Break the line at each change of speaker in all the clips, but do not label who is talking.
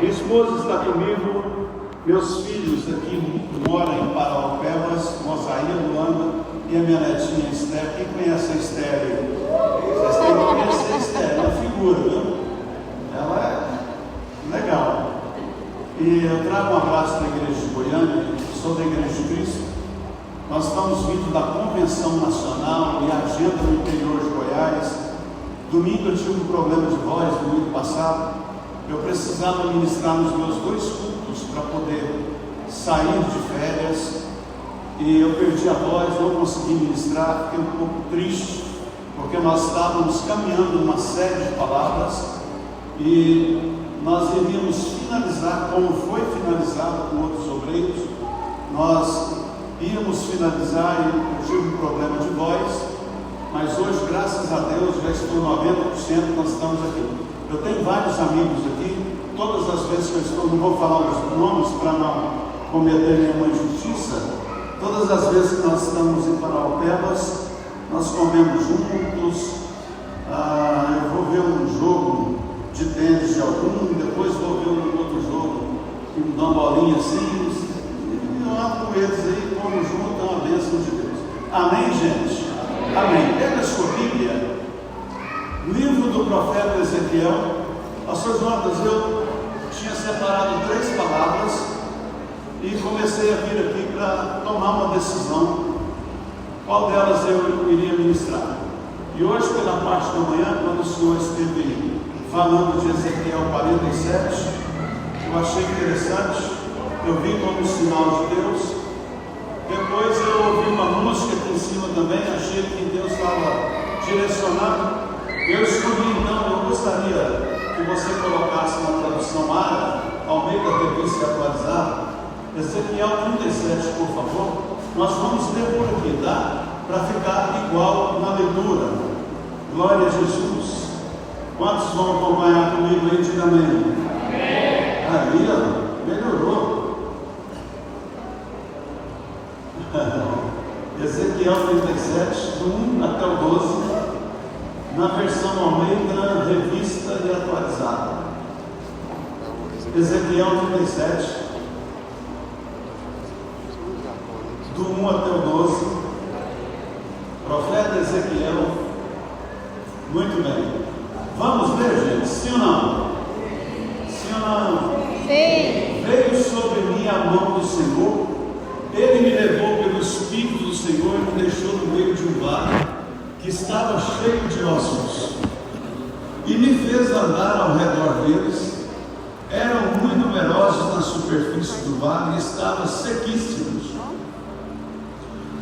Minha esposa está comigo, meus filhos aqui moram em Parauapebas, Mosaíra, Luanda, e a minha netinha Esther. Quem conhece a Esther aí? Vocês têm que conhecer a Esther, é uma figura, viu? Ela é legal. E eu trago um abraço da igreja de Goiânia, sou da Igreja de Cristo. Nós estamos vindo da Convenção Nacional e Agenda no interior de Goiás. Domingo eu tive um problema de voz, domingo passado. Eu precisava ministrar nos meus 2 cultos para poder sair de férias. E eu perdi a voz, não consegui ministrar, fiquei um pouco triste, porque nós estávamos caminhando numa série de palavras e nós iríamos finalizar, como foi finalizado com outros obreiros, nós íamos finalizar e eu tive um problema de voz, mas hoje, graças a Deus, já estou 90%, nós estamos aqui. Eu tenho vários amigos aqui, todas as vezes que eu estou, não vou falar os nomes para não cometer nenhuma injustiça, todas as vezes que nós estamos em Parauapebas, nós comemos juntos, eu vou ver um jogo de tênis de algum, depois vou ver um outro jogo, que me dá uma bolinha assim, e eu ando com eles aí, como junto, é uma bênção de Deus. Amém, gente? Amém. Pega a sua Bíblia, livro do profeta Ezequiel. Pastor Jonas, eu tinha separado 3 palavras e comecei a vir aqui para tomar uma decisão, qual delas eu iria ministrar. E hoje, pela parte da manhã, quando o Senhor esteve falando de Ezequiel 47, eu achei interessante, eu vi como sinal de Deus. Depois eu ouvi uma música aqui em cima também, achei que Deus estava direcionando. Eu escolhi então, eu gostaria que você colocasse na tradução árabe, ao meio da revista atualizada, Ezequiel 37, por favor. Nós vamos ler por aqui, tá? Para ficar igual na leitura. Glória a Jesus. Quantos vão acompanhar comigo aí? Diga amém. Aí, ó, melhorou. Ezequiel 37, do 1 até o 12, na versão Almeida, revista e atualizada. Ezequiel 37, do 1 até o 12, profeta Ezequiel. Muito bem. Vamos ler, gente? Sim ou não? Sim ou não?
Sim.
Veio sobre mim a mão do Senhor, Ele me levou pelo Espírito do Senhor e me deixou no meio de um vale que estava cheio de ossos, e me fez andar ao redor deles. Eram muito numerosos na superfície do vale e estavam sequíssimos.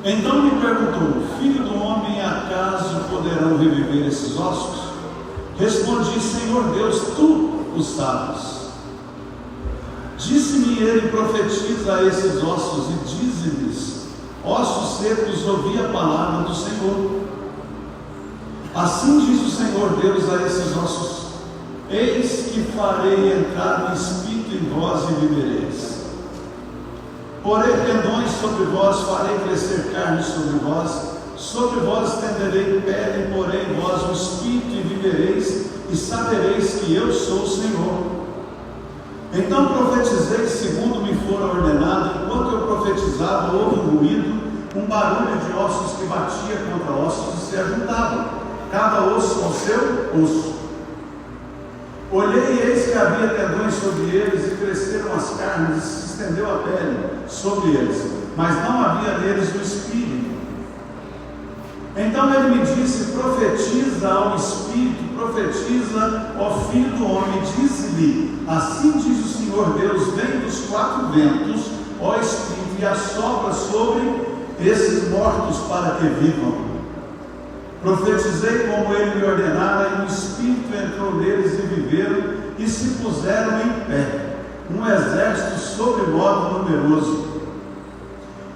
Então me perguntou: Filho do homem, acaso poderão reviver esses ossos? Respondi: Senhor Deus, tu o sabes. Disse-me ele: profetiza a esses ossos e dize-lhes: ossos secos, ouvi a palavra do Senhor. Assim diz o Senhor Deus a esses ossos: eis que farei entrar o espírito em vós e vivereis. Porei tendões sobre vós, farei crescer carne sobre vós estenderei pele, porei em vós o espírito e vivereis, e sabereis que eu sou o Senhor. Então profetizei segundo me fora ordenado. Enquanto eu profetizava, houve um ruído, um barulho de ossos que batia contra ossos e se ajuntavam, cada osso com seu osso. Olhei e eis que havia tendões sobre eles, e cresceram as carnes, e se estendeu a pele sobre eles, mas não havia neles o espírito. Então ele me disse: profetiza ao espírito, profetiza ao filho do homem, dize-lhe: assim diz o Senhor Deus, vem dos 4 ventos, ó espírito, e assopra sobre esses mortos para que vivam. Profetizei como ele me ordenara, e o espírito entrou neles e viveram, e se puseram em pé, um exército sobremodo numeroso.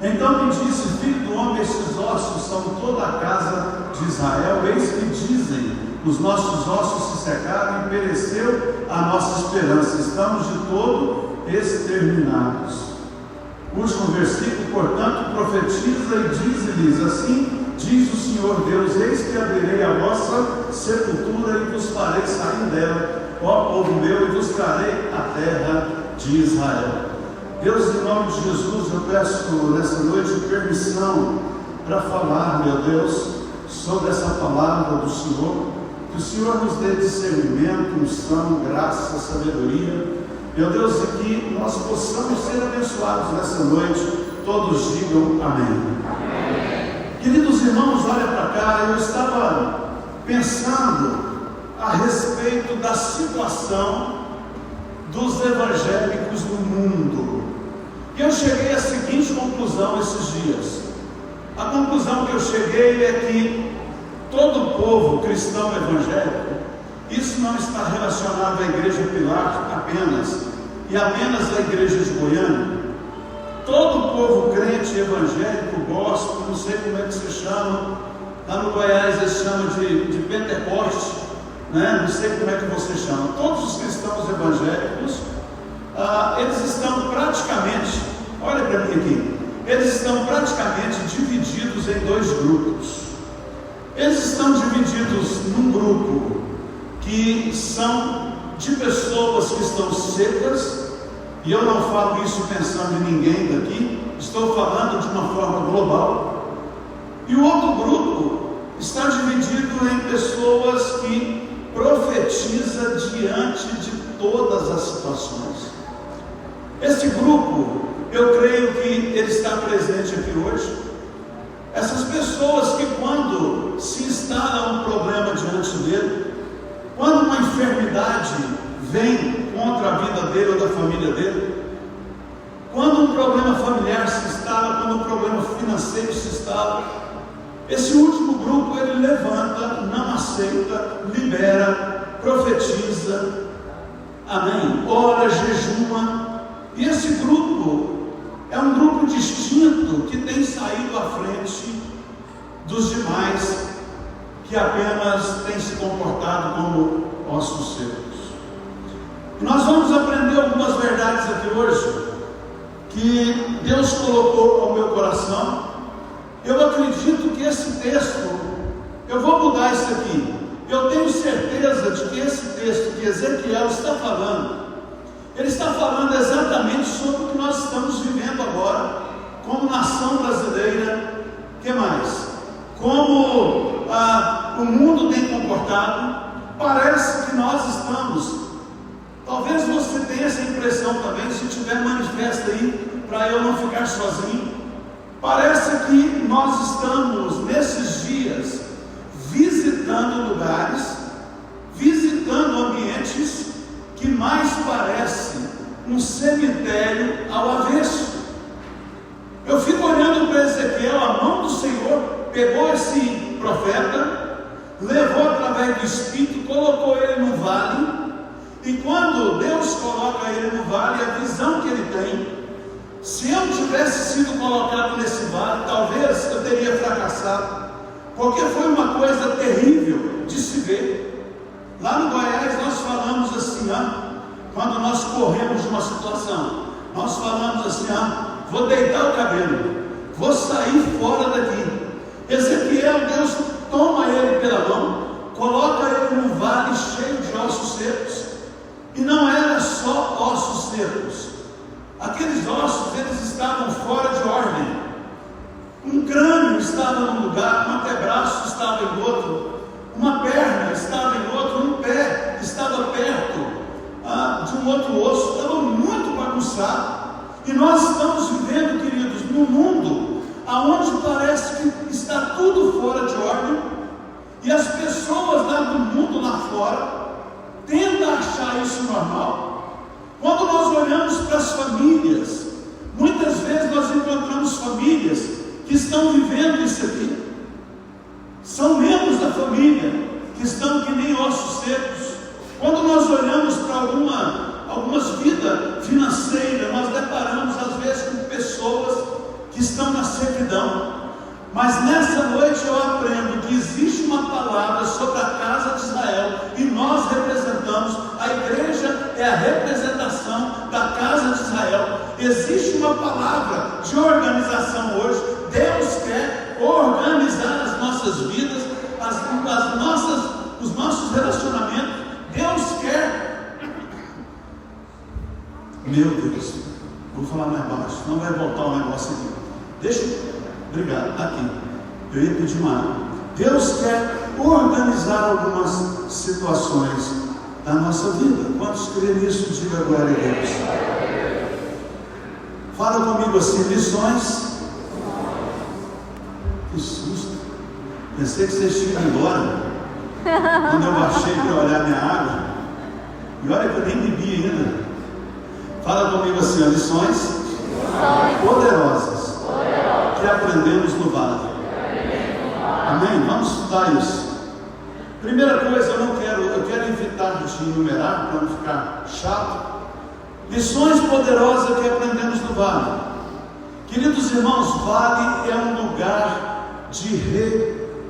Então me disse: filho do homem, estes ossos são toda a casa de Israel. Eis que dizem: os nossos ossos se secaram e pereceu a nossa esperança, estamos de todo exterminados. Último versículo: portanto profetiza e dize-lhes: assim diz o Senhor Deus, eis que abrirei a vossa sepultura e vos farei sair dela, ó povo meu, e vos trarei a terra de Israel. Deus, em nome de Jesus, eu peço nessa noite permissão para falar, meu Deus, sobre essa palavra do Senhor. Que o Senhor nos dê discernimento, unção, graça, sabedoria, meu Deus, e que nós possamos ser abençoados nessa noite. Todos digam amém. Amém. Queridos irmãos, olha para cá, eu estava pensando a respeito da situação dos evangélicos no mundo. E eu cheguei à seguinte conclusão esses dias. A conclusão que eu cheguei é que todo o povo cristão evangélico, isso não está relacionado à Igreja Pilar apenas, e apenas à Igreja de Goiânia. Todo o povo crente evangélico, gospel, não sei como é que se chama, lá no Goiás eles chamam de Pentecoste, né? Não sei como é que você chama. Todos os cristãos evangélicos, eles estão praticamente, olha para mim aqui, eles estão praticamente divididos em dois grupos. Eles estão divididos num grupo que são de pessoas que estão secas, e eu não falo isso pensando em ninguém daqui, estou falando de uma forma global. E o outro grupo está dividido em pessoas que profetizam diante de todas as situações. Esse grupo, eu creio que ele está presente aqui hoje. Essas pessoas que, quando se instala um problema diante dele, quando uma enfermidade vem contra a vida dele ou da família dele, quando um problema familiar se instala, quando um problema financeiro se instala, esse último grupo ele levanta, não aceita, libera, profetiza, amém, ora, jejuma, e esse grupo é um grupo distinto que tem saído à frente dos demais que apenas têm se comportado como ossos secos. Nós vamos aprender algumas verdades aqui hoje que Deus colocou ao meu coração. Eu acredito que esse texto, eu vou mudar isso aqui. Eu tenho certeza de que esse texto que Ezequiel está falando, ele está falando exatamente sobre o que nós estamos vivendo agora, como nação brasileira. Que mais? Como o mundo tem comportado. Parece que nós estamos, talvez você tenha essa impressão também, se tiver manifesta aí, para eu não ficar sozinho. Parece que nós estamos nesses dias visitando lugares, visitando ambientes que mais parece um cemitério ao avesso. Eu fico olhando para Ezequiel, a mão do Senhor pegou esse profeta, levou através do Espírito, colocou ele no vale, e quando Deus coloca ele no vale, a visão que ele tem, se eu tivesse sido colocado nesse vale, talvez eu teria fracassado, porque foi uma coisa terrível de se ver. Lá no Goiás nós falamos assim, quando nós corremos de uma situação, nós falamos assim, vou deitar o cabelo, vou sair fora daqui. Ezequiel, Deus toma ele pela mão, coloca ele num vale cheio de ossos secos, e não era só ossos secos, aqueles ossos eles estavam fora de ordem. Um crânio estava num lugar, um antebraço estava em outro, uma perna estava em outro, um pé estava perto de um outro osso, estava muito bagunçado. E nós estamos vivendo, queridos, num mundo aonde parece que está tudo fora de ordem, e as pessoas lá do mundo lá fora tentam achar isso normal. Quando nós olhamos para as famílias, muitas vezes nós encontramos famílias que estão vivendo isso aqui. São membros da família que estão que nem ossos secos. Quando nós olhamos para algumas vidas financeiras, nós deparamos às vezes com pessoas que estão na servidão. Mas nessa noite eu aprendo que existe uma palavra sobre a casa de Israel, e nós representamos, a igreja é a representação da casa de Israel. Existe uma palavra de organização hoje. Deus quer organizar as nossas vidas, os nossos relacionamentos. Deus quer Meu Deus, vou falar mais baixo, não vai voltar o negócio aqui. Deixa, obrigado, aqui. Eu ia pedir uma água. Deus quer organizar algumas situações da nossa vida. Quantos creem nisso? Diga glória a Deus. Fala comigo assim, lições. Que susto. Pensei que vocês tinham ido embora. Quando eu baixei para olhar minha água. E olha que eu nem bebi ainda. Fala comigo assim, ó, lições poderosas que aprendemos no vale. Amém? Vamos estudar isso. Primeira coisa, eu quero evitar de enumerar para não ficar chato. Lições poderosas que aprendemos no vale. Queridos irmãos, vale é um lugar de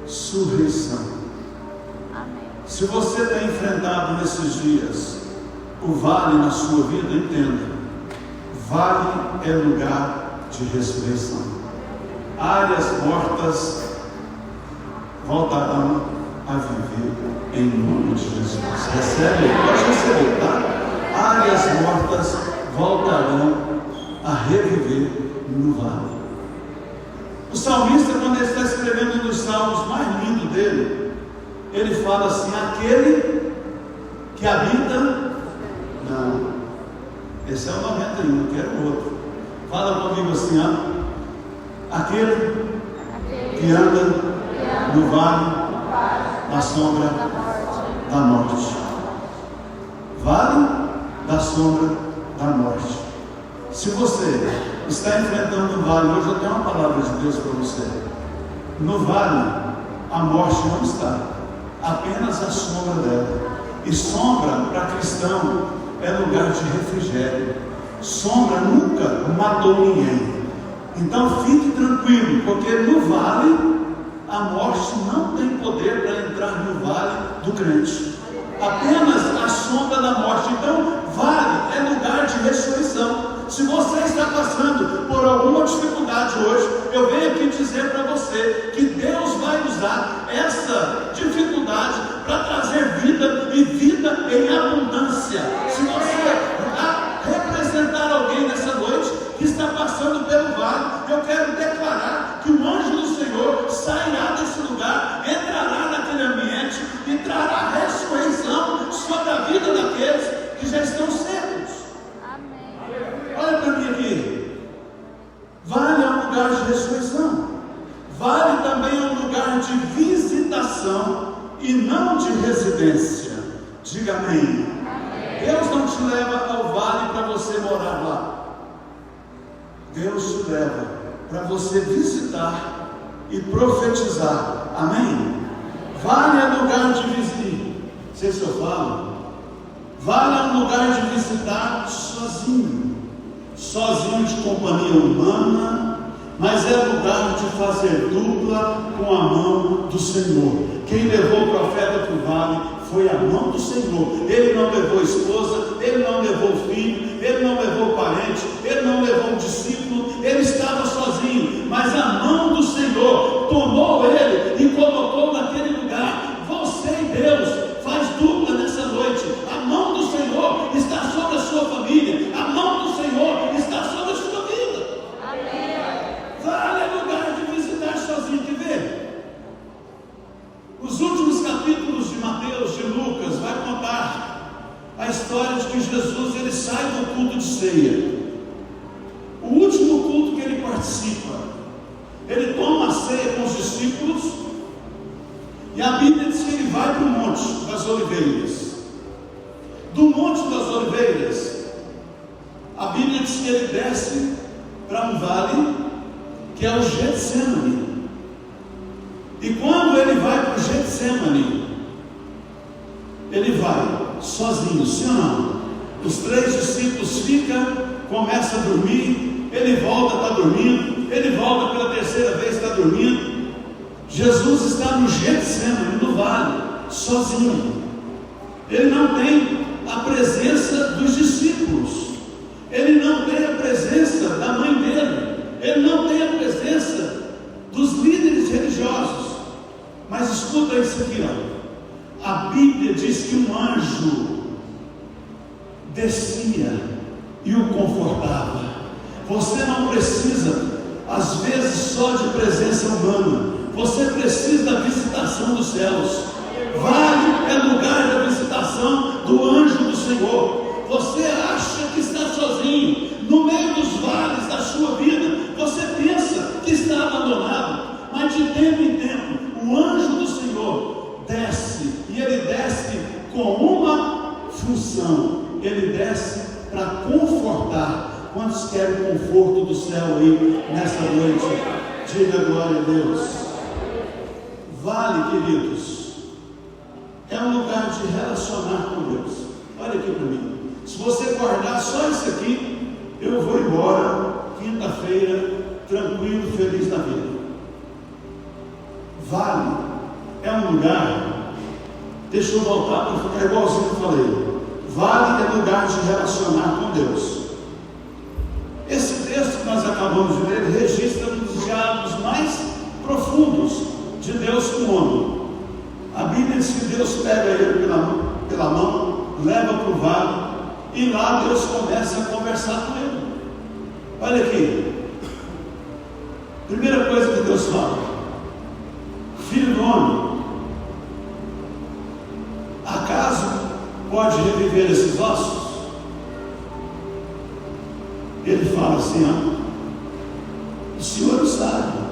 ressurreição.
Amém.
Se você tem enfrentado nesses dias o vale na sua vida, entenda, vale é lugar de ressurreição. Áreas mortas voltarão a viver em nome de Jesus. Recebe? Pode receber, tá? Áreas mortas voltarão a reviver no vale. O salmista, quando ele está escrevendo um dos salmos mais lindos dele, ele fala assim: aquele que habita. Não, esse é o 91, quero o outro. Fala comigo assim, ó. Aquele que anda no vale da sombra da morte. Vale da sombra da morte. Se você está enfrentando um vale, hoje eu tenho uma palavra de Deus para você. No vale, a morte não está, apenas a sombra dela. E sombra para cristão é lugar de refrigério. Sombra nunca matou ninguém. Então fique tranquilo, porque no vale a morte não tem poder para entrar no vale do crente. Apenas a sombra da morte. Então vale é lugar de ressurreição. Se você está passando por alguma dificuldade hoje, eu venho aqui dizer para você que Deus vai usar essa dificuldade para trazer vida e vida em abundância. Se você representar alguém nessa noite que está passando pelo vale, eu quero declarar que o anjo do Senhor sairá desse lugar, entrará naquele ambiente e trará ressurreição sobre a vida daqueles que já estão secos. Amém. Olha para mim aqui. Vale é um lugar de ressurreição. Vale também é um lugar de visitação e não de residência. Diga amém. Deus não te leva ao vale para você morar lá. Deus te leva para você visitar e profetizar. Amém? Vale é lugar de visitar. Não sei se eu falo. Vale é um lugar de visitar sozinho. Sozinho de companhia humana. Mas é lugar de fazer dupla com a mão do Senhor. Quem levou o profeta para o vale foi a mão do Senhor. Ele não levou esposa, ele não levou filho, ele não levou parente, ele não levou um discípulo, ele estava sozinho, mas a mão do Senhor tomou ele e colocou naquele lugar. Você e Deus faz dupla nessa noite. A mão do Senhor está sobre a sua família, a mão do Senhor está sobre a sua vida. Amém. Vale é lugar de visitar sozinho. Quer ver? Os últimos capítulos de Mateus, de Lucas, vai contar a história de que Jesus ele sai do culto de ceia. O último culto que ele participa, ele toma a ceia com os discípulos, e a Bíblia diz que ele vai para o Monte das Oliveiras. Do Monte das Oliveiras, a Bíblia diz que ele desce para um vale que é o Getsemane. E quando ele vai para o Getsemane, ele vai sozinho, sim ou não? Os 3 discípulos ficam, começa a dormir, ele volta, está dormindo, ele volta pela 3ª vez, está dormindo. Jesus está no Getsemane, no vale, sozinho. Ele não tem a presença dos discípulos, ele não tem a presença da mãe dele, ele não tem a presença dos líderes religiosos. Mas escuta isso aqui, ó. A Bíblia diz que um anjo descia e o confortava. Você não precisa, às vezes, só de presença humana. Você precisa da visitação dos céus. Vale é lugar da visitação do anjo do Senhor. Você acha que está sozinho no meio dos vales da sua vida. Você pensa que está abandonado, mas de tempo em tempo o anjo do Senhor desce, e ele desce com uma função. Ele desce para confortar. Quantos querem o conforto do céu aí nessa noite? Diga glória a Deus. Vale, queridos, é um lugar de relacionar com Deus. Olha aqui para mim. Se você guardar só isso aqui, eu vou embora quinta-feira tranquilo, feliz na vida. Vale é um lugar, deixa eu voltar para ficar igualzinho que eu falei. Vale é lugar de relacionar com Deus. Esse texto que nós acabamos de ler registra um dos diálogos mais profundos de Deus com o homem. A Bíblia diz que Deus pega ele pela mão, leva para o vale, e lá Deus começa a conversar com ele. Olha aqui, primeira coisa que Deus fala: filho do homem, acaso pode reviver esses ossos? Ele fala assim: ó, o Senhor sabe.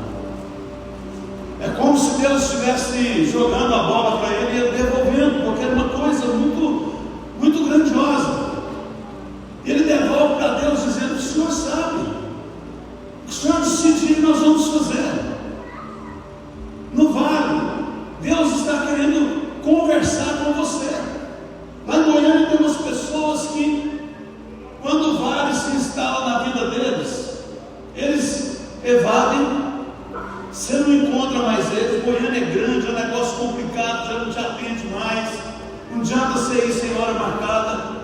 É como se Deus estivesse jogando a bola para ele e devolvendo, porque era uma coisa muito grandiosa. Ele devolve para Deus dizendo: o Senhor sabe, o Senhor decidiu, nós vamos fazer. No vale, Deus está querendo conversar com você. Lá em Goiânia tem umas pessoas que, quando o vale se instala na vida deles, eles evadem. Você não encontra mais eles. Goiânia é grande, é um negócio complicado, já não te atende mais. Não adianta você ir sem hora marcada.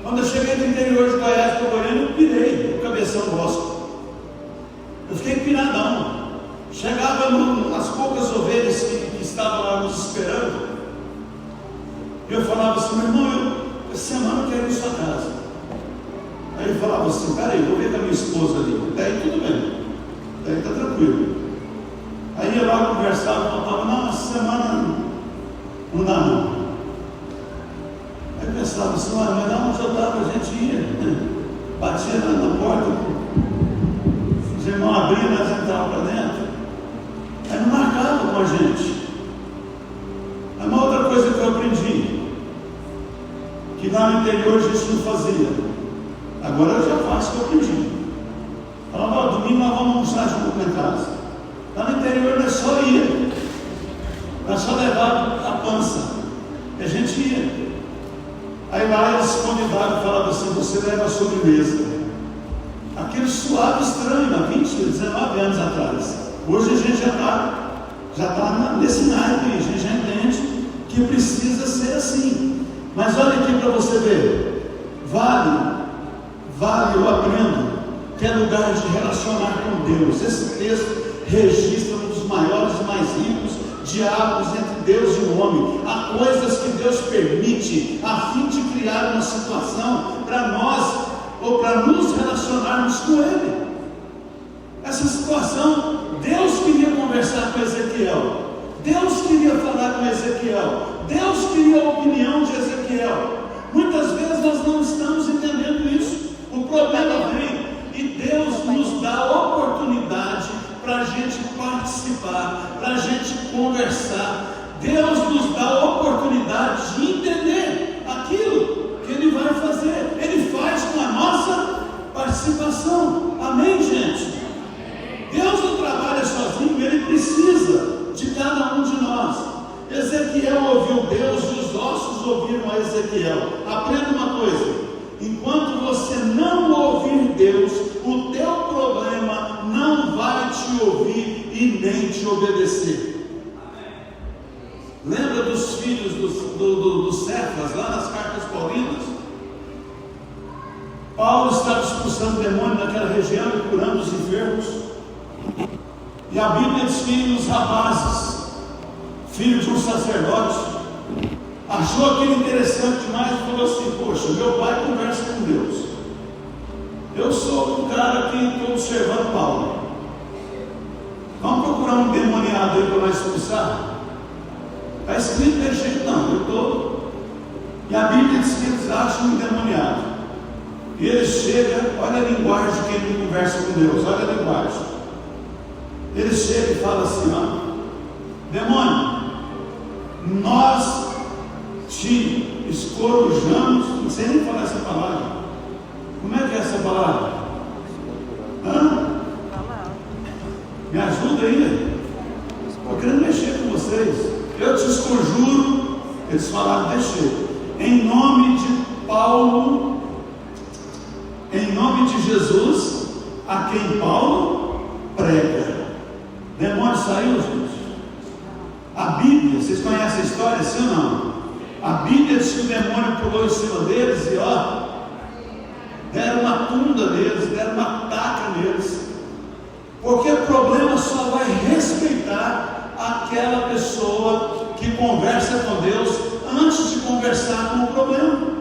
Quando eu cheguei do interior de Goiás para Goiânia, eu pirei o cabeção bosco. Eu fiquei piradão. Chegava nas poucas ovelhas que estavam lá nos esperando. Eu falava assim: meu irmão, essa semana eu quero ir em sua casa. Aí ele falava assim: peraí, vou ver com a minha esposa ali. Daí tudo bem, daí está tranquilo. Aí ia lá, conversava, falava: não, essa semana não dá não. Aí eu pensava assim: mas dá onde eu estava, a gente ia, né? Batia na porta, os irmãos abriam, nós entrávamos para dentro. Aí não marcava com a gente. Aí uma outra coisa que eu aprendi, que lá no interior a gente não fazia, agora eu já faço o que eu aprendi. Falava: ó, domingo nós vamos almoçar junto com a casa. Lá no interior não é só ir, não é só levar a pança, a gente ia. Aí lá eles convidavam e falavam assim: você leva a sobremesa. Aquele suave estranho, há 20, 19 anos atrás. Hoje a gente já está nesse naipe, a gente já entende que precisa ser assim. Mas olha aqui para você ver, vale, eu aprendo que é lugar de relacionar com Deus. Esse texto registra um dos maiores e mais ricos diálogos entre Deus e o homem. Há coisas que Deus permite a fim de criar uma situação para nós, ou para nos relacionarmos com Ele. Essa situação, Deus queria conversar com Ezequiel, Deus queria falar com Ezequiel, Deus queria a opinião de Ezequiel. Muitas vezes nós não estamos entendendo isso. O problema vem e Deus nos dá a oportunidade para a gente participar, para a gente conversar. Deus nos dá a oportunidade de entender aquilo que Ele vai fazer. Ele faz com a nossa participação. Amém, gente? Deus não trabalha sozinho, Ele precisa de cada um de nós. Ezequiel ouviu Deus e os ossos ouviram a Ezequiel. Aprenda uma coisa: enquanto você não ouvir Deus, o teu problema não vai te ouvir e nem te obedecer. Lembra dos filhos dos Cefas, lá nas cartas paulinas? Paulo estava expulsando demônio naquela região e curando os enfermos. E a Bíblia diz que os rapazes, filho de um sacerdote, achou aquilo interessante demais e falou assim: poxa, meu pai conversa com Deus, Eu sou um cara que estou observando Paulo. Vamos procurar um endemoniado aí para nós expulsar? Está escrito desse jeito, não. Eu estou. E a Bíblia diz que eles acham um endemoniado. E ele chega, olha a linguagem que ele conversa com Deus, olha a linguagem. Ele chega e fala assim: ó, demônio, nós te escorujamos, não sei nem falar essa palavra. Como é que é essa palavra? Me ajuda aí. Estou querendo mexer com vocês. Eu te esconjuro. Eles falaram mexer. Em nome de Paulo, em nome de Jesus, a quem Paulo prega. Demônio saiu, gente. A Bíblia, vocês conhecem a história, sim ou não? A Bíblia diz que o demônio pulou em cima deles e ó, deram uma tunda neles, deram uma taca neles. Porque o problema só vai respeitar aquela pessoa que conversa com Deus antes de conversar com o problema.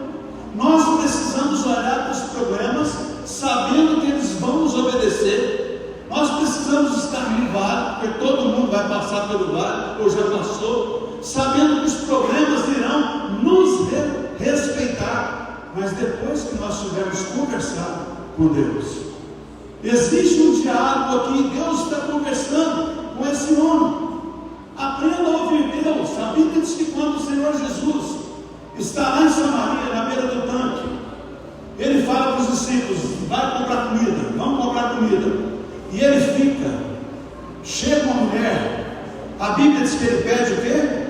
Nós precisamos olhar para os problemas sabendo que eles vão nos obedecer. Nós precisamos estar no vale, porque todo mundo vai passar pelo vale, ou já passou, sabendo que os problemas irão nos respeitar. Mas depois que nós tivermos conversado com Deus, existe um diálogo aqui. Deus está conversando com esse homem. Aprenda a ouvir Deus. A Bíblia diz que quando o Senhor Jesus está lá em Samaria, na beira do tanque, ele fala para os discípulos: vai comprar comida, vamos comprar comida. E ele fica. Chega uma mulher. A Bíblia diz que ele pede o quê?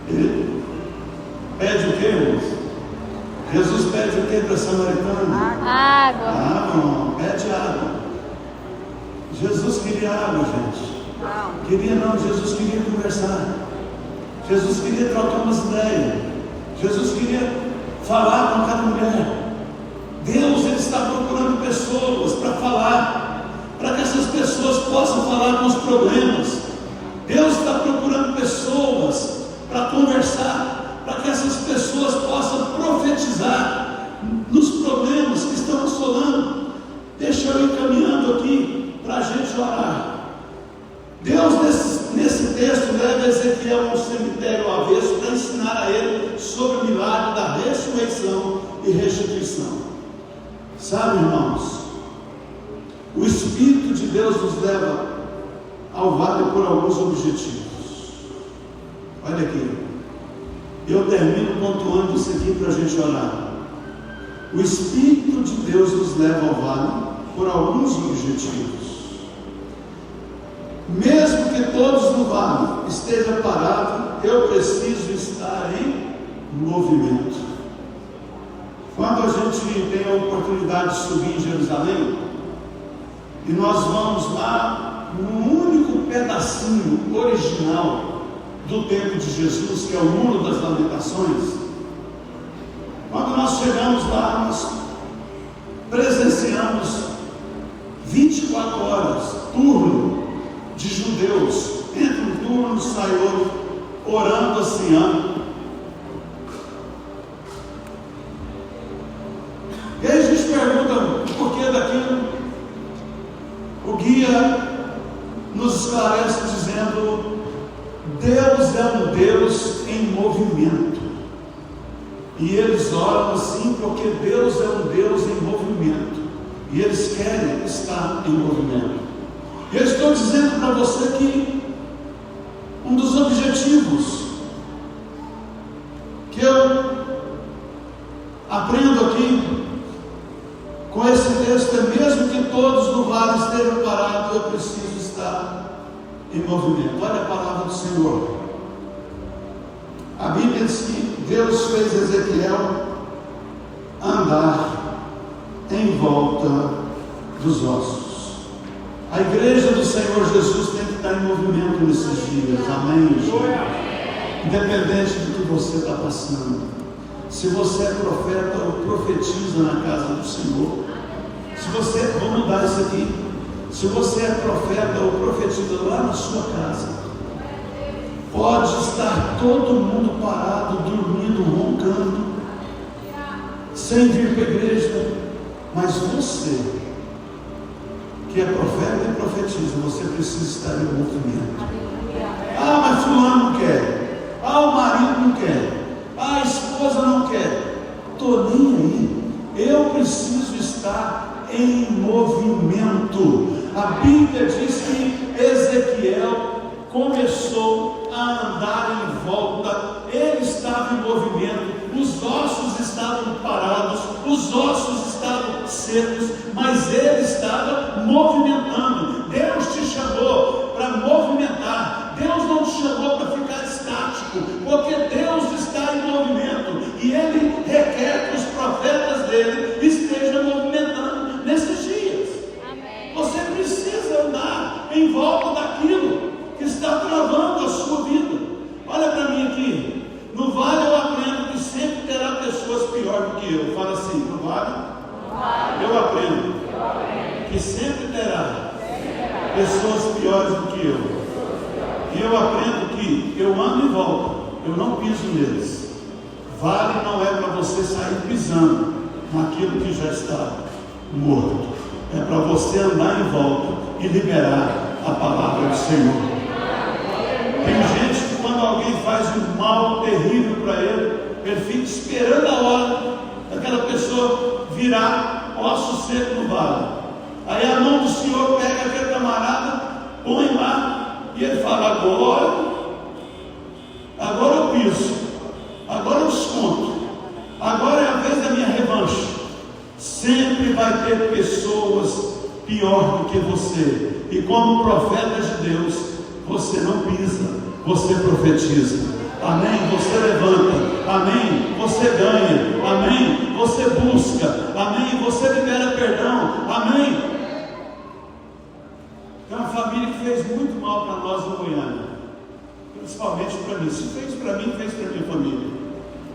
Ele pede o quê, irmãos? Jesus pede o quê para a samaritana?
Água.
Água, pede água. Jesus queria água, gente. Queria não, Jesus queria conversar. Jesus queria trocar umas ideias. Jesus queria falar com cada mulher. Deus, ele está procurando pessoas para falar, para que essas pessoas possam falar com os problemas. Deus está procurando pessoas para conversar, para que essas pessoas possam profetizar nos problemas que estão assolando. Deixa eu ir caminhando aqui para a gente orar. Deus nesse texto leva Ezequiel a um cemitério ao avesso para ensinar a ele sobre o milagre da ressurreição e restituição. Sabe, irmãos, o Espírito de Deus nos leva ao vale por alguns objetivos. Olha aqui, eu termino pontuando isso aqui para a gente orar. O Espírito de Deus nos leva ao vale por alguns objetivos. Mesmo que todos no vale estejam parados, eu preciso estar em movimento. Quando a gente tem a oportunidade de subir em Jerusalém, e nós vamos lá no único pedacinho original do templo de Jesus, que é o Muro das Lamentações, quando nós chegamos lá, nós presenciamos 24 horas, turno de judeus, entra um turno, sai outro, orando assim, E aí a gente pergunta o porquê daquilo. O guia nos esclarece dizendo: Deus é um Deus em movimento. E eles oram assim porque Deus é um Deus em movimento. E eles querem estar em movimento. E eu estou dizendo para você que um dos objetivos que eu aprendo aqui com esse texto é: mesmo que todos no vale estejam parados, eu preciso estar em movimento. Olha a palavra do Senhor. A Bíblia diz que Deus fez Ezequiel andar em volta dos ossos. A igreja do Senhor Jesus tem que estar em movimento nesses dias. Amém, gente? Independente do que você está passando. Se você é profeta ou profetiza na casa do Senhor, se você, vou mudar isso aqui, se você é profeta ou profetiza lá na sua casa, pode estar todo mundo parado, dormindo, roncando, sem vir para a igreja. Mas você, que é profeta e profetiza, você precisa estar em movimento. Ah, mas fulano não quer. Ah, o marido não quer. Ah, a esposa não quer. Estou nem aí. Eu preciso estar em movimento. A Bíblia diz que Ezequiel começou a andar em volta. Ele estava em movimento. Os ossos estavam parados, os ossos estavam secos, mas ele estava movimentando. Deus te chamou para movimentar. Deus não te chamou para ficar estático, porque Deus está em movimento e Ele requer que os profetas dele estejam movimentando nesses dias.
Amém.
Você precisa andar em volta daquilo que está travando a sua vida. Olha para mim aqui. No vale eu aprendo que sempre terá pessoas piores do que eu. Fala assim, no vale eu aprendo que sempre terá pessoas piores do que eu. E eu aprendo que eu ando em volta, eu não piso neles. Vale não é para você sair pisando naquilo que já está morto. É para você andar em volta e liberar a palavra do Senhor. Tem gente que quando alguém faz um mal terrível para ele fica esperando a hora daquela pessoa virar osso seco no vale. Aí a mão do Senhor pega aquele camarada, põe lá e ele fala: agora eu piso, agora eu desconto, agora é a vez da minha revanche. Sempre vai ter pessoas pior do que você, e como profeta de Deus, você não pisa, você profetiza. Amém? Você levanta. Amém? Você ganha. Amém? Você busca. Amém? Você libera perdão. Amém? Tem uma família que fez muito mal para nós no Goiânia, principalmente para mim. Se fez para mim, fez para minha família,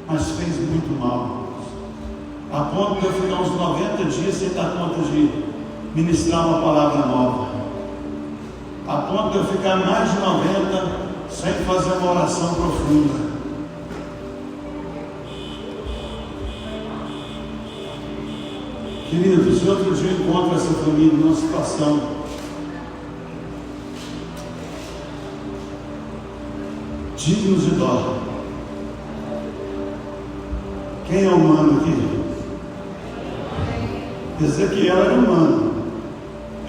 mas fez muito mal, a ponto de eu ficar uns 90 dias sem dar conta de ministrar uma palavra nova, a ponto de eu ficar mais de 90 sem fazer uma oração profunda. Queridos, outro dia eu encontro essa família numa situação digna de dó. Quem é humano aqui? Ezequiel era humano.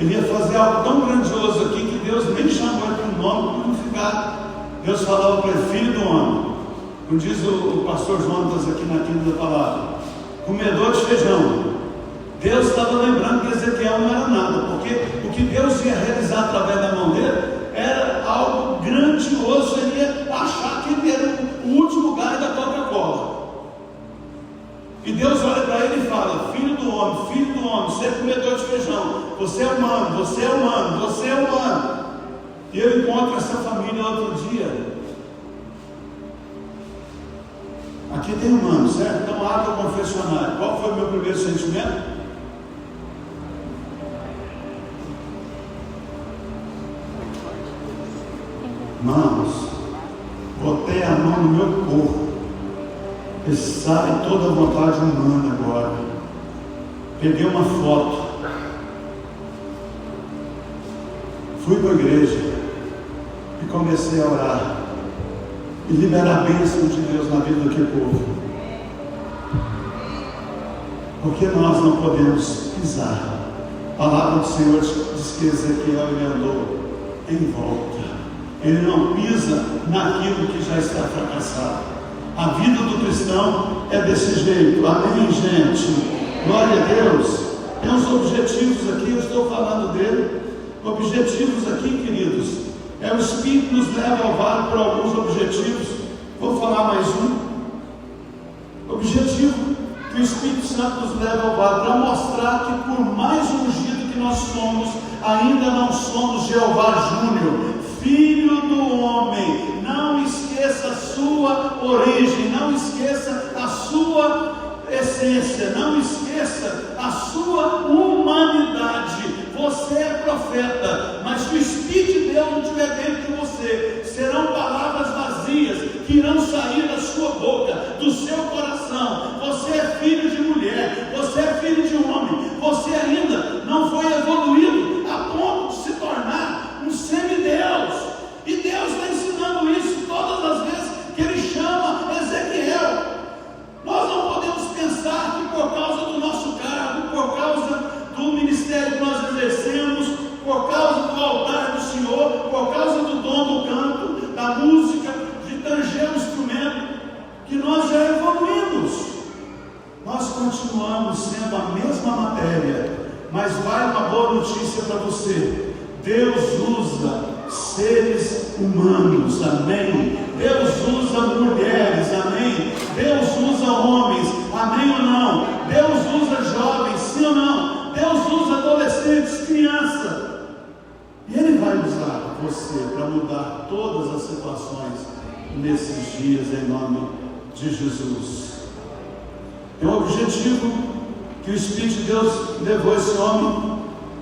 Ele ia fazer algo tão grandioso aqui que Deus nem chamou ele pelo nome para não ficar. Deus falava para ele: filho do homem, como diz o pastor Jonas aqui na quinta da palavra, comedor de feijão. Deus estava lembrando que Ezequiel não era nada, porque o que Deus ia realizar através da mão dele era algo grandioso. Ele ia achar que ele era o último gás da Coca-Cola. E Deus olha para ele e fala: filho do homem, você é comedor de feijão, você é humano, você é humano, você é humano. E eu encontro essa família outro dia. Aqui tem humano, certo? Então abra o confessionário. Qual foi o meu primeiro sentimento? Irmãos, botei a mão no meu corpo e sai toda a vontade humana agora. Peguei uma foto, fui para a igreja e comecei a orar e liberar a bênção de Deus na vida daquele povo, porque nós não podemos pisar. A palavra do Senhor diz que Ezequiel ele andou em volta, ele não pisa naquilo que já está fracassado. A vida do cristão é desse jeito. Amém, gente? Glória a Deus. Tem uns objetivos aqui, eu estou falando dele. Objetivos aqui, queridos, é o Espírito nos leva ao vale por alguns objetivos. Vou falar mais um. Objetivo que o Espírito Santo nos leva ao vale para mostrar que, por mais ungido que nós somos, ainda não somos Jeová Júnior, filho do homem. Não esqueça a sua origem, não esqueça a sua essência, não esqueça a sua humanidade. Você é profeta, mas se o Espírito de Deus não estiver dentro de você, serão palavras vazias que irão sair da sua boca, do seu coração. Você é filho de mulher, nós já evoluímos. Nós continuamos sendo a mesma matéria, mas vai uma boa notícia para você: Deus usa seres humanos, amém? Deus usa mulheres, amém? Deus usa homens, amém ou não? Deus usa jovens, sim ou não? Deus usa adolescentes, crianças, e Ele vai usar você para mudar todas as situações nesses dias, em nome de Jesus. É o objetivo que o Espírito de Deus levou esse homem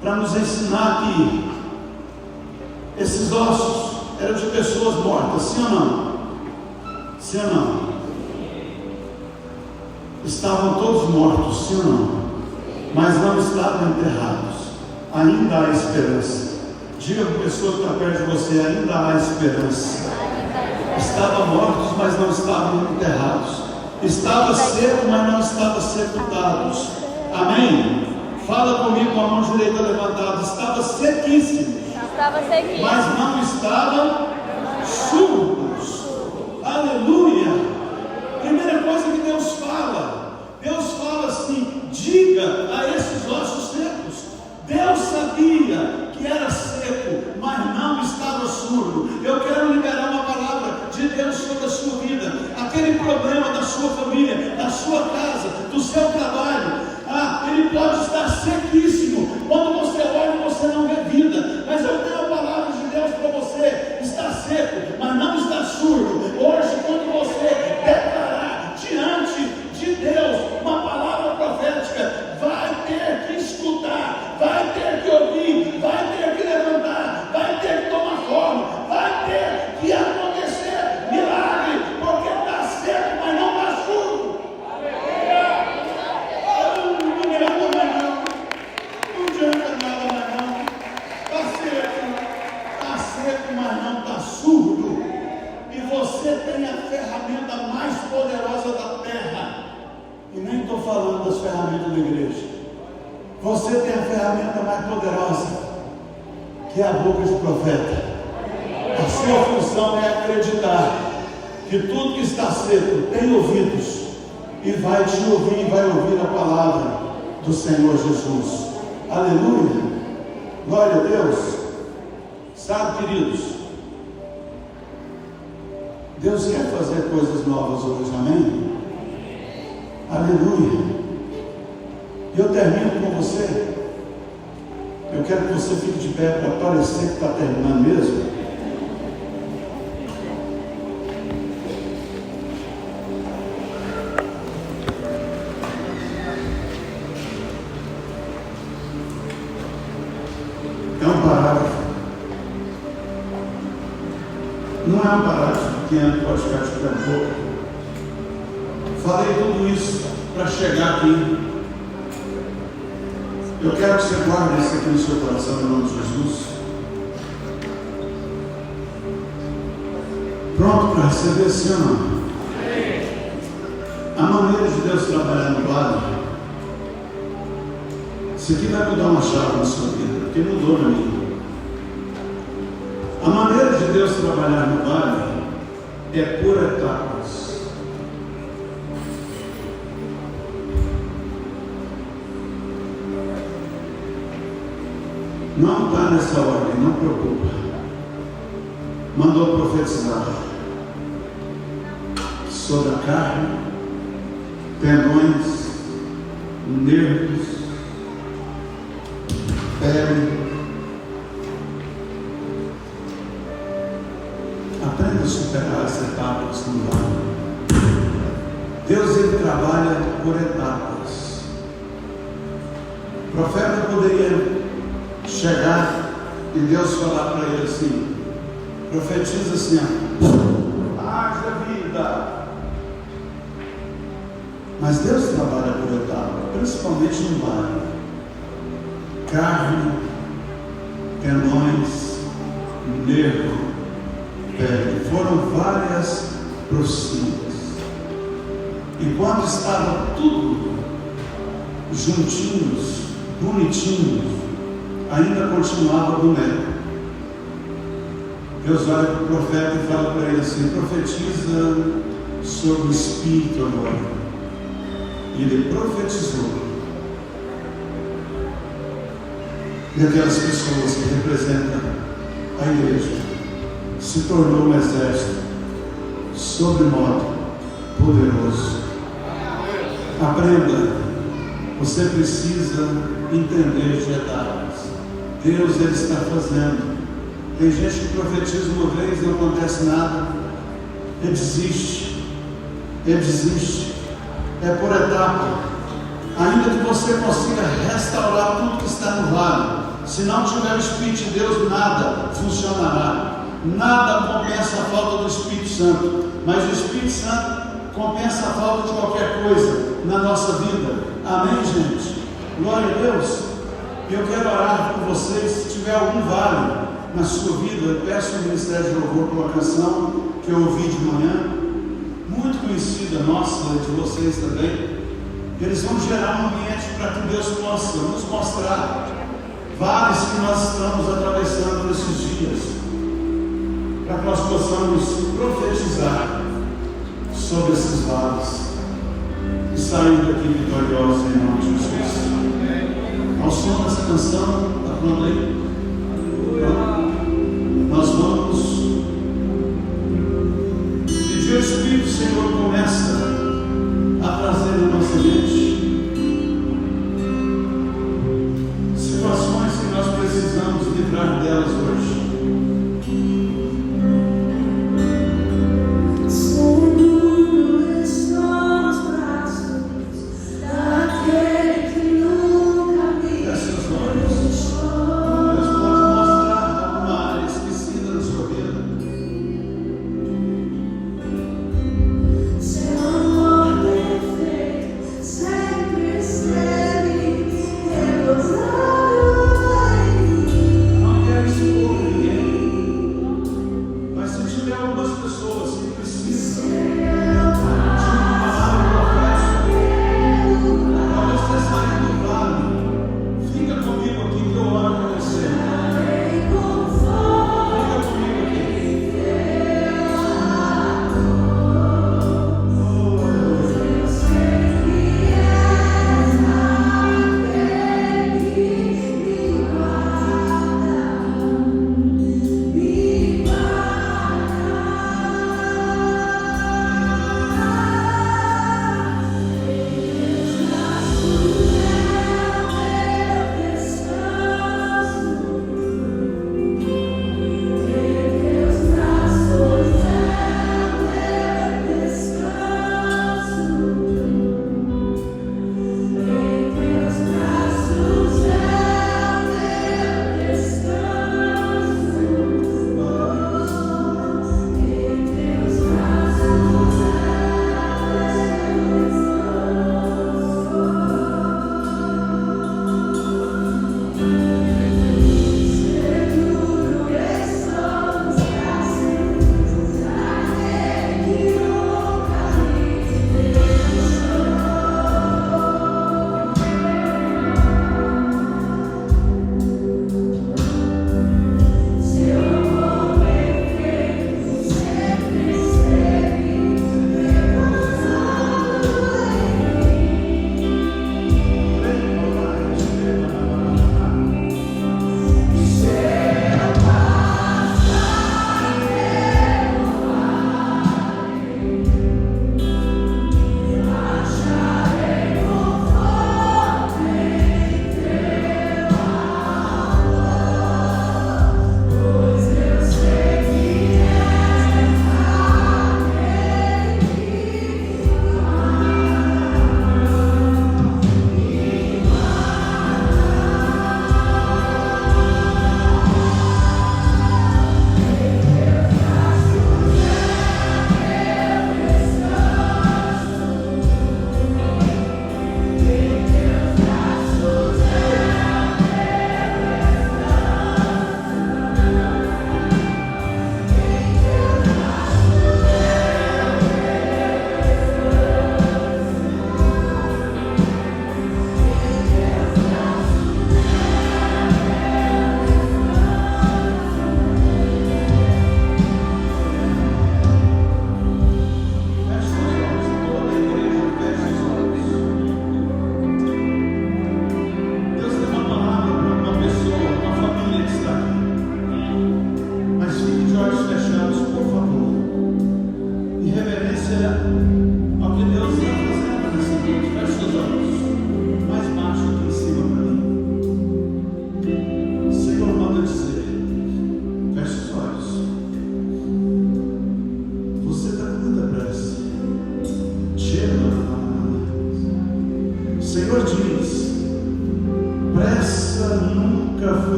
para nos ensinar que esses ossos eram de pessoas mortas, sim ou não? Sim ou não? Estavam todos mortos, sim ou não? Mas não estavam enterrados. Ainda há esperança. Diga para a pessoa que está perto de você: ainda há esperança. Estavam mortos, mas não estavam enterrados. Estava seco, mas não estava sepultados. Amém? Fala comigo com a mão direita levantada. Estava sequíssimo, mas não estavam surdos. Aleluia! Primeira coisa que Deus fala assim: diga a esses ossos secos. Deus sabia que era seco, mas não estava surdo. Eu quero liberar uma palavra de Deus sobre a sua vida. Aquele problema da sua família, da sua casa, do seu trabalho, ele pode estar sequíssimo. Quando você olha, você não vê vida. Mas eu tenho a palavra de Deus para você: está seco, mas não está surdo. Hoje, quando você declarar diante de Deus uma palavra profética, vai ter que escutar, vai ter que ouvir, vai ter que levantar, vai ter que tomar forma, vai ter que acontecer milagre, porque está seco, mas não está surdo. Não adianta mais não, não adianta nada mais não. Está seco, mas não está surdo. E você tem a ferramenta mais poderosa da terra. E nem estou falando das ferramentas da igreja. Você tem a ferramenta mais poderosa, que é a boca de profeta. A sua função é acreditar que tudo que está seco tem ouvidos, e vai te ouvir, e vai ouvir a palavra do Senhor Jesus. Aleluia! Glória a Deus! Sabe, queridos, Deus quer fazer coisas novas hoje, amém? Aleluia! E eu termino com você. Eu quero que você fique de pé para parecer que está terminando mesmo. É um parágrafo. Não é um parágrafo pequeno, pode ficar de pé um pouco. Falei tudo isso para chegar aqui. Eu quero que você guarde isso aqui no seu coração, em nome de Jesus. Pronto para receber, sim ou não? A maneira de Deus trabalhar no vale, isso aqui vai mudar uma chave na sua vida, porque mudou na minha. A maneira de Deus trabalhar no vale é por etapas. Não está nessa ordem, não preocupa. Mandou profetizar sobre a carne, tendões, nervos, pele. Aprenda a superar as etapas no vale. Deus, ele trabalha por etapas. O profeta poderia chegar e Deus falar para ele assim: profetiza assim, haja vida. Mas Deus trabalha por etapas, principalmente no vale. Carne, tendões, nervo, pele. Foram várias profecias. E quando estava tudo juntinhos, bonitinhos, ainda continuava boneco. Deus olha para o profeta e fala para ele assim: profetiza sobre o Espírito agora. E ele profetizou. E aquelas pessoas que representam a igreja se tornou um exército sobremodo poderoso. Aprenda, você precisa entender de etapas. Deus ele está fazendo. Tem gente que profetiza uma vez, não acontece nada, ele desiste, é por etapa. Ainda que você consiga restaurar tudo que está no vale, se não tiver o Espírito de Deus, nada funcionará. Nada compensa a falta do Espírito Santo, mas o Espírito Santo compensa a falta de qualquer coisa na nossa vida. Amém, gente? Glória a Deus. Eu quero orar por vocês. Se tiver algum vale na sua vida, eu peço ao Ministério de Louvor por uma canção que eu ouvi de manhã, muito conhecida nossa, de vocês também. Eles vão gerar um ambiente para que Deus possa nos mostrar vales que nós estamos atravessando nesses dias, para que nós possamos profetizar sobre esses vales e sair daqui vitoriosos em nome de Jesus. Ao som dessa canção, está pronto aí? Nós vamos pedir ao Espírito, Senhor, começa a trazer na nossa mente situações que nós precisamos livrar delas hoje. Feche seus olhos.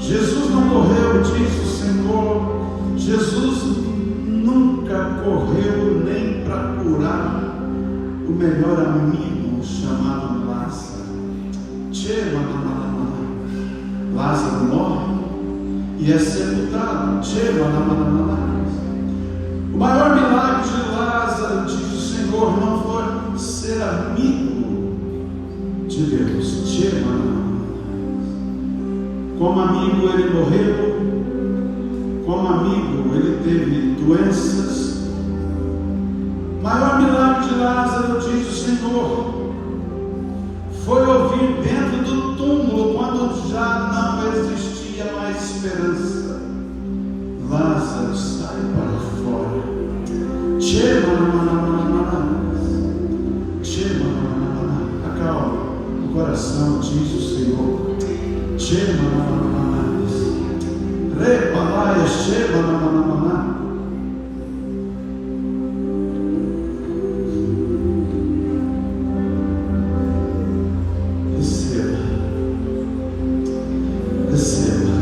Jesus não correu, diz o Senhor. Jesus nunca correu nem para curar o melhor amigo chamado Lázaro. Lázaro morre e é sepultado. O maior milagre de Lázaro, diz o Senhor, não foi ser amigo de Deus. Como amigo ele morreu, como amigo ele teve doenças. O maior milagre de Lázaro, diz o Senhor, foi ouvir dentro do túmulo, quando já não existia mais esperança: Lázaro, sai para fora. Acalma o coração, diz o Senhor. Receba.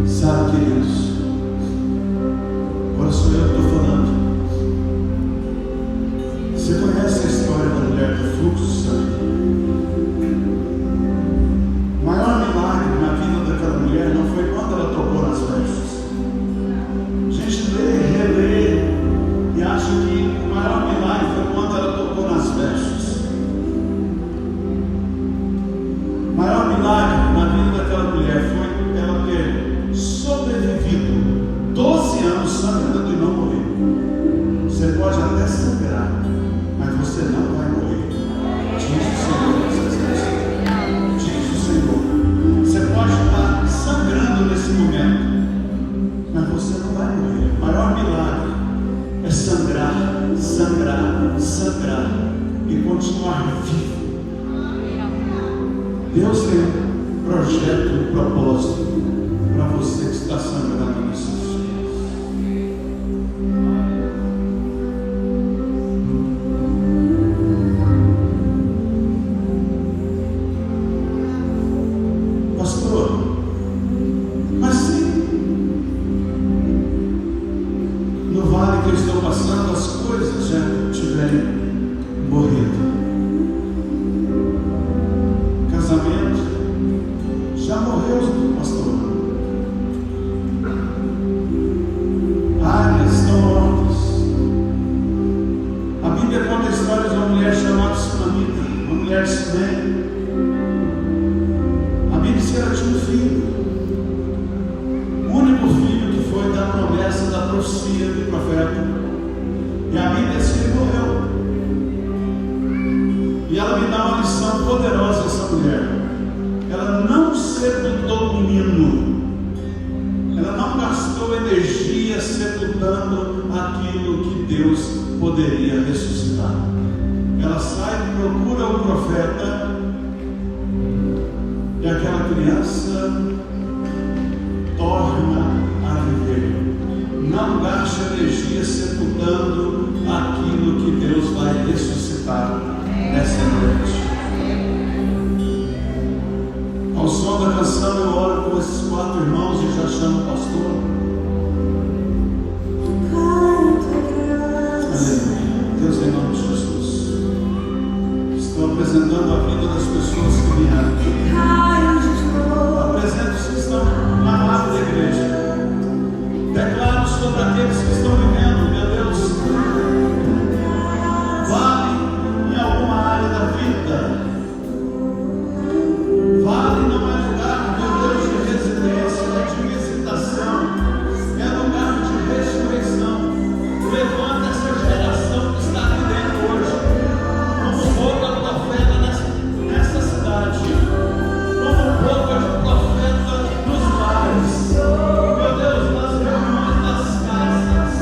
Sabe, queridos, agora sou eu que estou falando. Você conhece a história da mulher do fluxo de sangue? O maior milagre na vida daquela mulher não foi quando ela tocou nas vestes. A gente lê, relê e acha que o maior milagre foi quando ela tocou nas vestes. O maior milagre na vida daquela mulher foi ela ter sobrevivido 12 anos sangrando e não morrer. Você pode até sangrar, mas você não vai morrer. Diz o Senhor. Diz o Senhor. Você pode estar sangrando nesse momento, mas você não vai morrer. O maior milagre é sangrar, sangrar, sangrar e continuar vivo. Deus tem um projeto, um propósito para você que está sangrando nesses dias. Pastor, mas se no vale que eu estou passando as coisas já tiverem morrido, casamento já morreu, pastor. Áreas estão mortas. A Bíblia conta a história de uma mulher chamada Sunamita, uma mulher Sunem. A Bíblia diz que ela tinha um filho, o único filho que foi da promessa, da profecia do profeta. E a Bíblia diz que ele morreu. E ela me dá uma lição poderosa, essa mulher. Ela não sepultou o menino. Ela não gastou energia sepultando aquilo que Deus poderia ressuscitar. Ela sai e procura o profeta, e aquela criança torna a viver. Não gaste energia sepultando aquilo que Deus vai ressuscitar nessa noite. Ao som da canção eu oro com esses 4 irmãos e já chamo o pastor. Aleluia. Deus, em nome de Jesus, estou apresentando a vida das pessoas que vieram. Apresento os que estão na base da igreja. Declaro sobre aqueles que estão vivendo, meu Deus, vale em alguma área da vida. Vale não é lugar, meu Deus, de residência, de visitação, é lugar de ressurreição. Levanta essa geração que está aqui dentro hoje, como boca de profeta nessa cidade, como boca de profeta nos lares, meu Deus, nas reuniões das casas.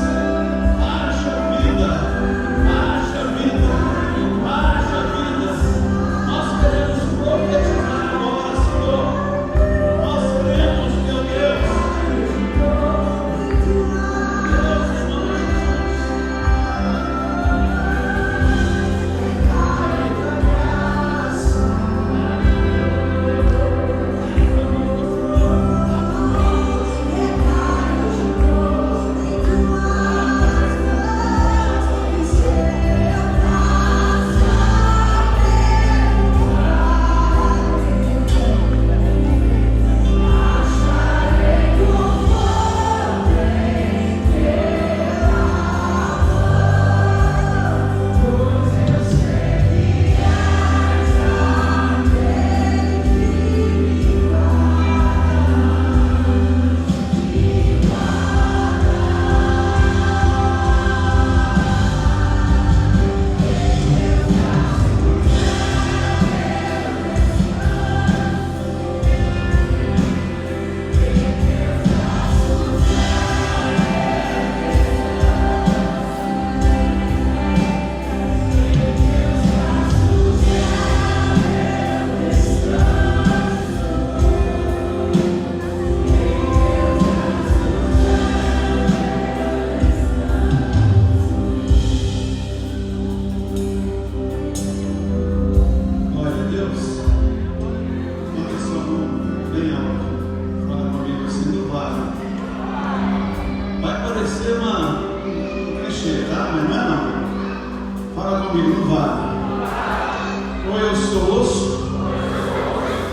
Ou eu sou osso,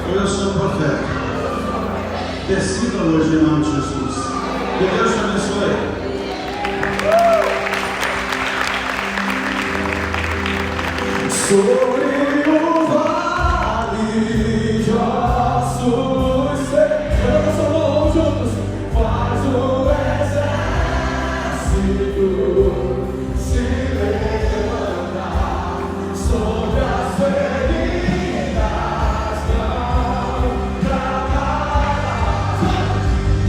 ou eu sou profeta. Decida hoje em nome de Jesus. Que Deus te abençoe.
Sobre o vale de ossos secos. Levanta sua mão, vamos juntos. Faz o exército se levantar sobre as feridas não tratadas.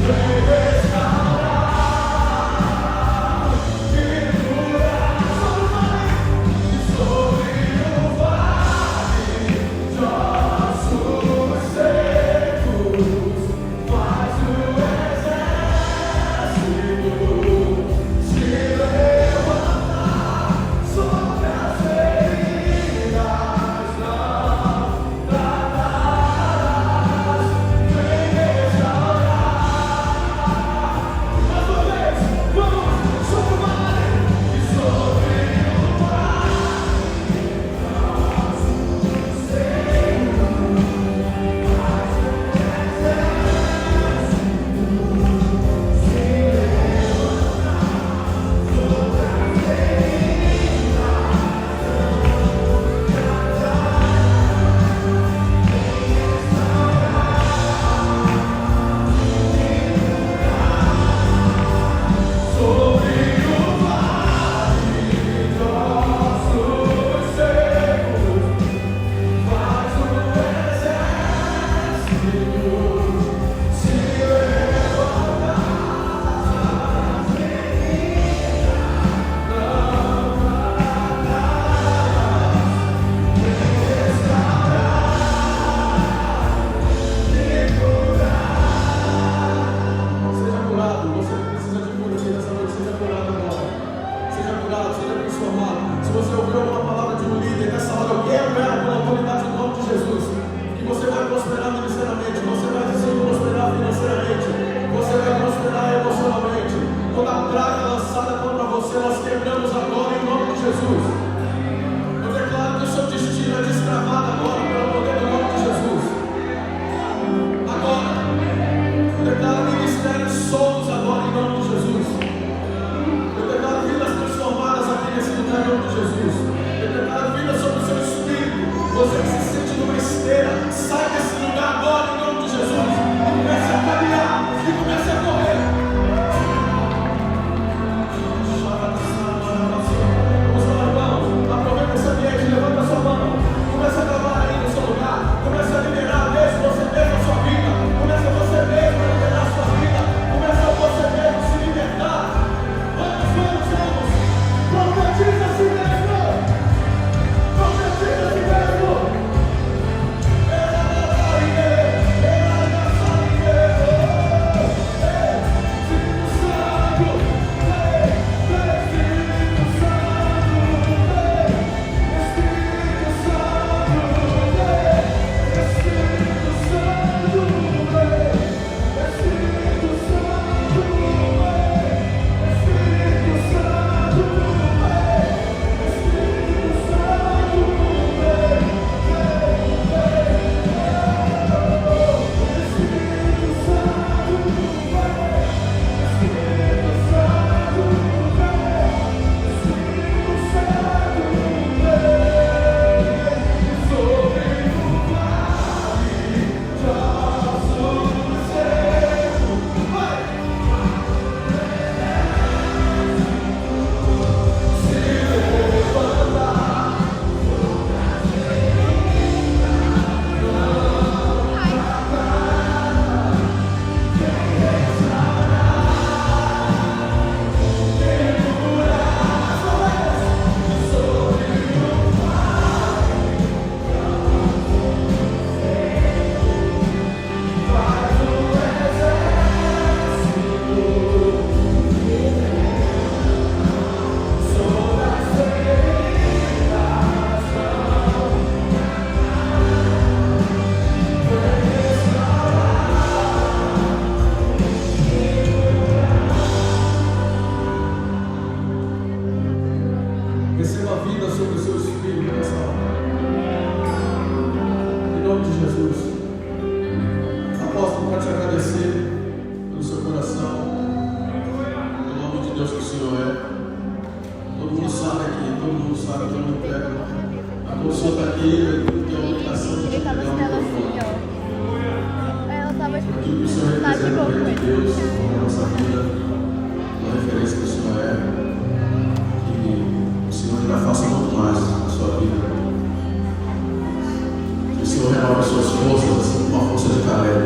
Vem restaurar e curar sobre o vale de ossos secos. Faz o exército se levantar sobre as feridas não tratadas. Vem restaurar. Mais uma vez, vamos sobre o vale e sobre o vale. Seja curado, você que precisa de cura aqui nessa noite, seja curado agora. Seja curado, seja transformado. Se você ouviu alguma palavra de um líder nessa hora, eu quero ela pela autoridade do nome de Jesus. Que você vai prosperar ministerialmente, você vai prosperar financeiramente, você vai prosperar emocionalmente. Toda praga lançada contra você, nós quebramos agora em nome de Jesus. Eu declaro que o seu destino é destravado agora pelo poder do nome de Jesus. Agora. Eu declaro ministérios soltos agora em nome de Jesus. Eu declaro vidas transformadas aqui nesse lugar em nome de Jesus. Eu declaro vida sobre o seu espírito. Você que se sente numa esteira, sai desse lugar agora em nome de Jesus. E comece a caminhar. E comece a correr. Vamos lá, irmão. Aproveita esse ambiente, levanta sua mão. Comece a trabalhar aí no seu lugar. Comece a liberar desde você mesmo a sua vida. Comece você mesmo a liberar a sua vida. Comece você mesmo a se libertar. Vamos, vamos, vamos. Profetiza a si mesmo. Profetiza a si mesmo. Jesus. Apóstolo, para te agradecer pelo seu coração, pelo nome de Deus que o Senhor é. Todo mundo sabe aqui, todo mundo sabe, todo mundo pega. Agora o Senhor está aqui, tem uma limitação de
Ele tava
pegar o
nela assim,
microfone.
ó. Ela tava
Aquilo que o Senhor representa no reino de Deus, na nossa vida, a referência que o Senhor é, que o Senhor ainda faça muito mais na sua vida. Que o Senhor renove as suas forças, assim como a força de Caleb,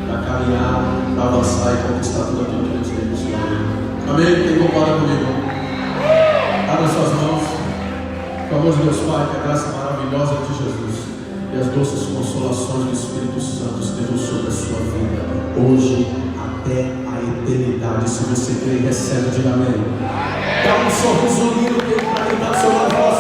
para caminhar, para avançar e conquistar tudo aquilo que Deus tem para o Senhor. Amém? Quem concorda comigo? Abra suas mãos. Pelo amor de Deus, Pai, que a graça maravilhosa de Jesus e as doces consolações do Espírito Santo estejam sobre a sua vida, hoje até a eternidade. Se você crê, recebe, diga amém. Dá um sorriso lindo para quem está do seu lado.